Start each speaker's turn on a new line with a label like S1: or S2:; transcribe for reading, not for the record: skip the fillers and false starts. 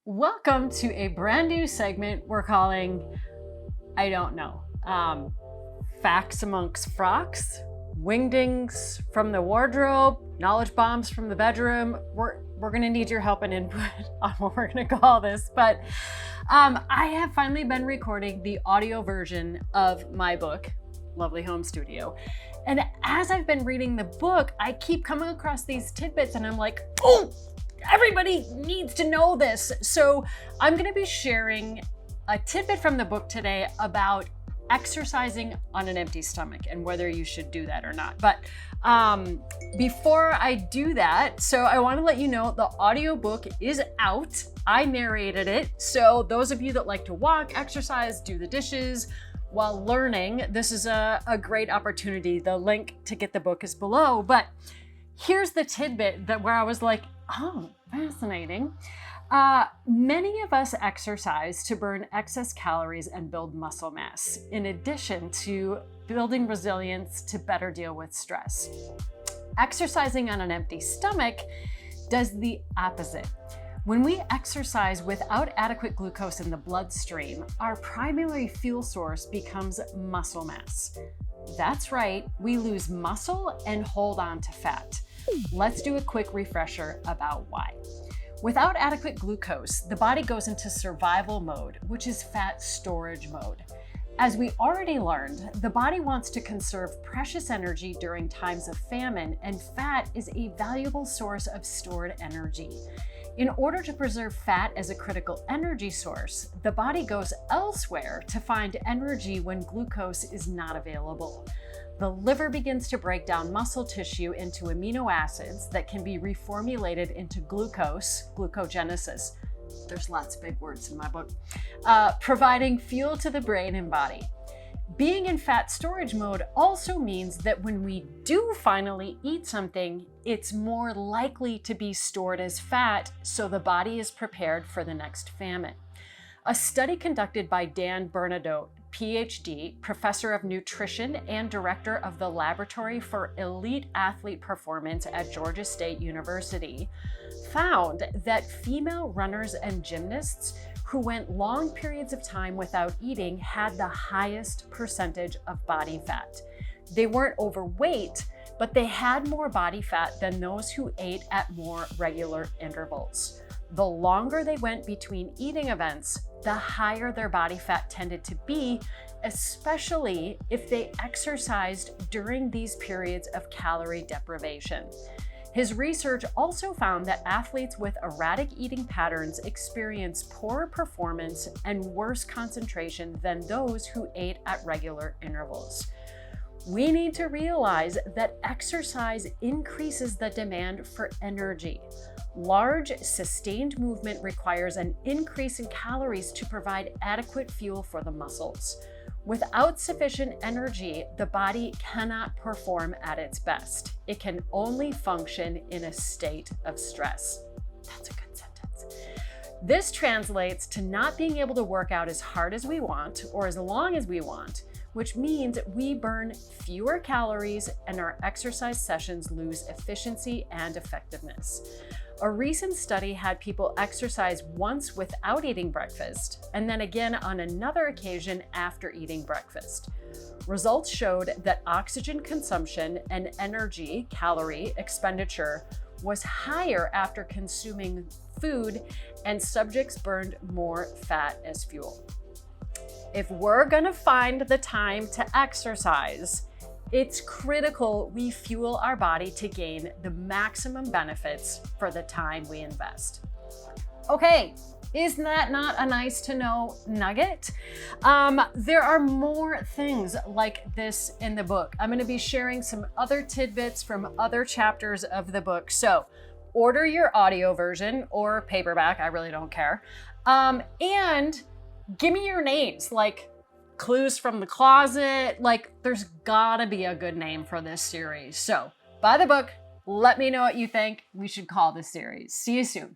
S1: Welcome to a brand new segment we're calling, I don't know, Facts Amongst Frocks, Wingdings from the Wardrobe, Knowledge Bombs from the Bedroom. We're gonna need your help and input on what we're gonna call this, but I have finally been recording the audio version of my book, Lovely Home Studio. And as I've been reading the book, I keep coming across these tidbits and I'm like, oh, everybody needs to know this. So I'm going to be sharing a tidbit from the book today about exercising on an empty stomach and whether you should do that or not. But before I do that, so I want to let you know the audiobook is out. I narrated it. So those of you that like to walk, exercise, do the dishes while learning, this is a great opportunity. The link to get the book is below. But here's the tidbit where I was like, oh, fascinating. Many of us exercise to burn excess calories and build muscle mass, in addition to building resilience to better deal with stress. Exercising on an empty stomach does the opposite. When we exercise without adequate glucose in the bloodstream, our primary fuel source becomes muscle mass. That's right, we lose muscle and hold on to fat. Let's do a quick refresher about why. Without adequate glucose, the body goes into survival mode, which is fat storage mode. As we already learned, the body wants to conserve precious energy during times of famine, and fat is a valuable source of stored energy. In order to preserve fat as a critical energy source, the body goes elsewhere to find energy when glucose is not available. The liver begins to break down muscle tissue into amino acids that can be reformulated into glucose, glucogenesis. There's lots of big words in my book, providing fuel to the brain and body. Being in fat storage mode also means that when we do finally eat something, it's more likely to be stored as fat, so the body is prepared for the next famine. A study conducted by Dan Bernadotte, PhD, professor of nutrition and director of the Laboratory for Elite Athlete Performance at Georgia State University, found that female runners and gymnasts who went long periods of time without eating had the highest percentage of body fat. They weren't overweight, but they had more body fat than those who ate at more regular intervals. The longer they went between eating events, the higher their body fat tended to be, especially if they exercised during these periods of calorie deprivation. His research also found that athletes with erratic eating patterns experience poorer performance and worse concentration than those who ate at regular intervals. We need to realize that exercise increases the demand for energy. Large, sustained movement requires an increase in calories to provide adequate fuel for the muscles. Without sufficient energy, the body cannot perform at its best. It can only function in a state of stress. That's a good sentence. This translates to not being able to work out as hard as we want or as long as we want, which means we burn fewer calories and our exercise sessions lose efficiency and effectiveness. A recent study had people exercise once without eating breakfast, and then again on another occasion after eating breakfast. Results showed that oxygen consumption and energy calorie expenditure was higher after consuming food, and subjects burned more fat as fuel. If we're gonna find the time to exercise, it's critical we fuel our body to gain the maximum benefits for the time we invest. Okay, isn't that not a nice to know nugget? There are more things like this in the book. I'm gonna be sharing some other tidbits from other chapters of the book. So order your audio version or paperback, I really don't care. And give me your names, like Clues from the Closet. Like, there's gotta be a good name for this series. So buy the book, let me know what you think we should call this series. See you soon.